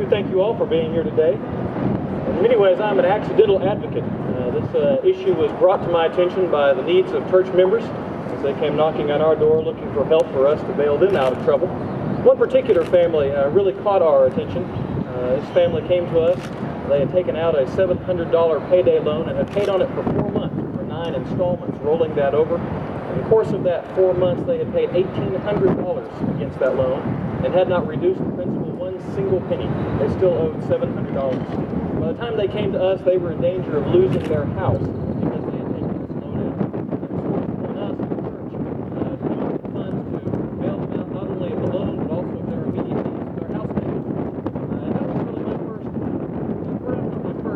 do thank you all for being here today. In many ways, I'm an accidental advocate. This issue was brought to my attention by the needs of church members as they came knocking on our door looking for help for us to bail them out of trouble. One particular family really caught our attention. This family came to us. They had taken out a $700 payday loan and had paid on it for 4 months, for 9 installments, rolling that over. In the course of that 4 months, they had paid $1,800 against that loan and had not reduced the principal one single penny. They still owed $700. By the time they came to us, they were in danger of losing their house because they had taken this loan out. And so it was on us as a church to use the funds to bail them out not only of the loan, but also of their immediate needs, their house payments. And that was really my first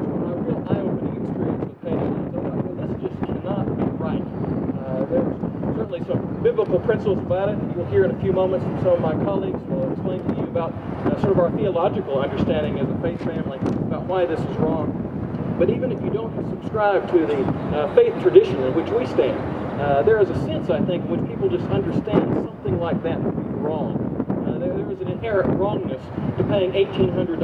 real eye-opening experience with payday loans. I thought, well, this just cannot be right. There's certainly some biblical principles about it. You'll hear in a few moments from some of my colleagues who will explain to you about sort of our theological understanding as a faith family about why this is wrong. But even if you don't subscribe to the faith tradition in which we stand, there is a sense, I think, in which people just understand something like that to be wrong. There is an inherent wrongness to paying $1,800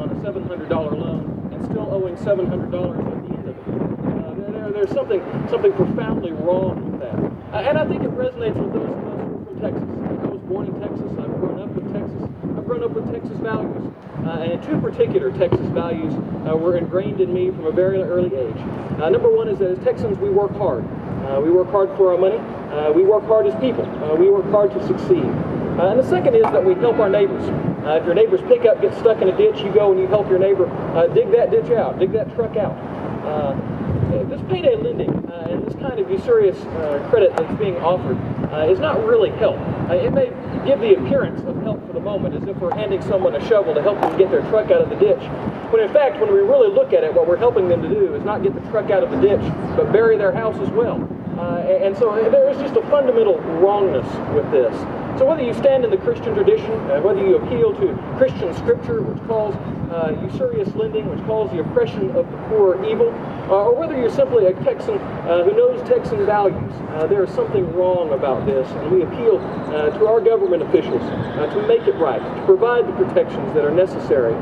on a $700 loan and still owing $700 at the end of it. There's something profoundly wrong with that. And I think it resonates with those of us who are from Texas. I was born in Texas. I've grown up with Texas. I've grown up with Texas values. And two particular Texas values were ingrained in me from a very early age. Number one is that as Texans, we work hard. We work hard for our money. We work hard as people. We work hard to succeed. And the second is that we help our neighbors. If your neighbor's pickup gets stuck in a ditch, you go and you help your neighbor dig that ditch out, dig that truck out. This payday lending and this kind of usurious credit that's being offered is not really help. It may give the appearance of help for the moment, as if we're handing someone a shovel to help them get their truck out of the ditch. When in fact, when we really look at it, what we're helping them to do is not get the truck out of the ditch, but bury their house as well. And so there is just a fundamental wrongness with this. So whether you stand in the Christian tradition, whether you appeal to Christian scripture, which calls usurious lending, which calls the oppression of the poor evil, or whether you're simply a Texan who knows Texan values, there is something wrong about this, and we appeal to our government officials to make it right, to provide the protections that are necessary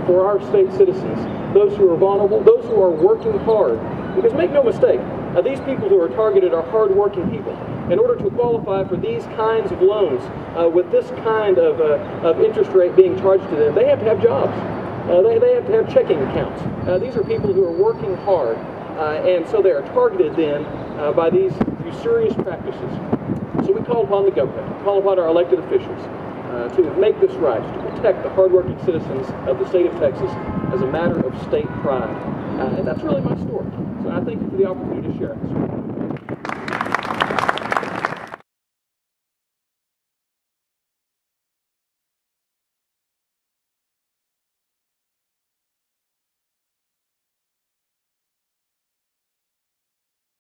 for our state citizens, those who are vulnerable, those who are working hard. Because make no mistake, these people who are targeted are hard-working people. In order to qualify for these kinds of loans with this kind of interest rate being charged to them, they have to have jobs. They have to have checking accounts. These are people who are working hard, and so they are targeted then by these usurious practices. So we call upon the government, call upon our elected officials to make this right, to protect the hardworking citizens of the state of Texas as a matter of state pride. And that's really my story. So I thank you for the opportunity to share it.